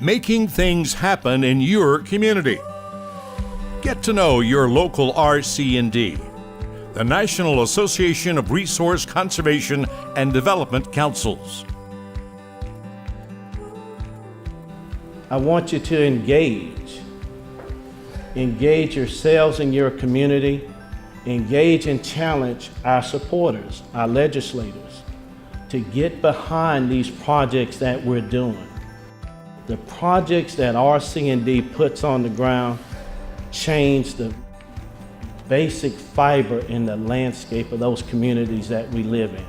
making things happen in your community. Get to know your local RC&D, the National Association of Resource Conservation and Development Councils. I want you to engage yourselves in your community, engage and challenge our supporters, our legislators, to get behind these projects that we're doing. The projects that RC&D puts on the ground change the basic fiber in the landscape of those communities that we live in.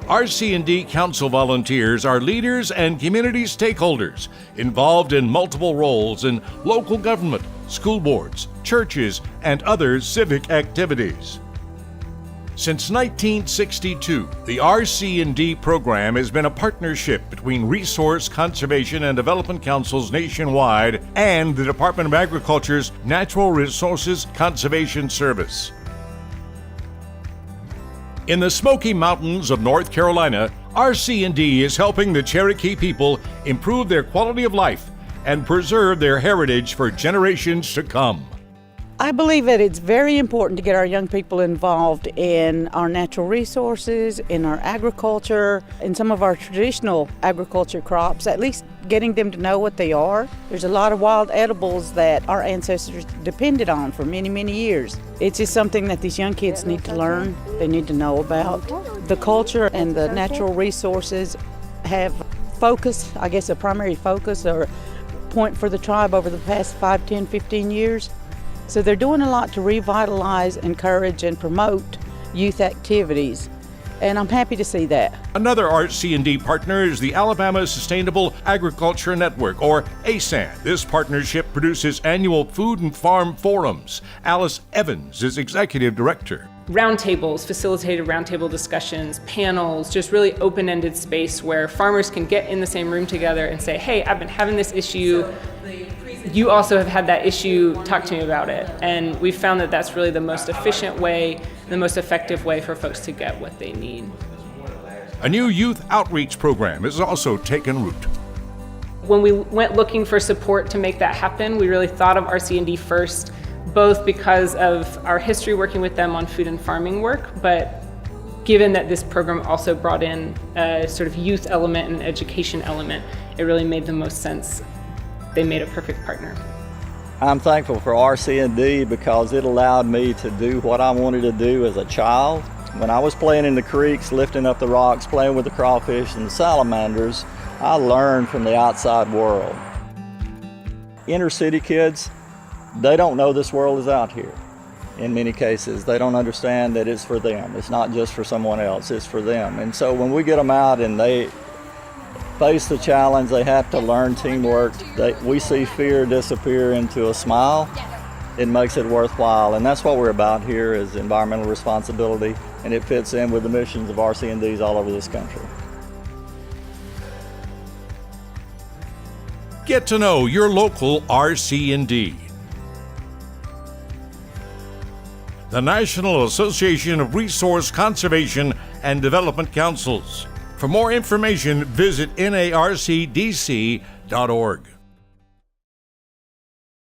RC&D Council volunteers are leaders and community stakeholders involved in multiple roles in local government, school boards, churches, and other civic activities. Since 1962, the RC&D program has been a partnership between Resource Conservation and Development Councils nationwide and the Department of Agriculture's Natural Resources Conservation Service. In the Smoky Mountains of North Carolina, RC&D is helping the Cherokee people improve their quality of life and preserve their heritage for generations to come. I believe that it's very important to get our young people involved in our natural resources, in our agriculture, in some of our traditional agriculture crops, at least getting them to know what they are. There's a lot of wild edibles that our ancestors depended on for many, many years. It's just something that these young kids need to learn, they need to know about. The culture and the natural resources have focus, I guess a primary focus or point for the tribe over the past 5, 10, 15 years. So they're doing a lot to revitalize, encourage, and promote youth activities, and I'm happy to see that. Another RC&D partner is the Alabama Sustainable Agriculture Network, or ASAN. This partnership produces annual food and farm forums. Alice Evans is executive director. Roundtables, facilitated roundtable discussions, panels, just really open-ended space where farmers can get in the same room together and say, hey, I've been having this issue. You also have had that issue, talk to me about it. And we've found that that's really the most efficient way, the most effective way for folks to get what they need. A new youth outreach program has also taken root. When we went looking for support to make that happen, we really thought of RC&D first, both because of our history working with them on food and farming work, but given that this program also brought in a sort of youth element and education element, it really made the most sense. They made a perfect partner. I'm thankful for RC&D because it allowed me to do what I wanted to do as a child. When I was playing in the creeks, lifting up the rocks, playing with the crawfish and the salamanders, I learned from the outside world. Inner city kids, they don't know this world is out here. In many cases, they don't understand that it's for them. It's not just for someone else, it's for them. And so when we get them out and they face the challenge, they have to learn teamwork. We see fear disappear into a smile. It makes it worthwhile, and that's what we're about here is environmental responsibility, and it fits in with the missions of RC&Ds all over this country. Get to know your local RC&D. The National Association of Resource Conservation and Development Councils. For more information, visit narcdc.org.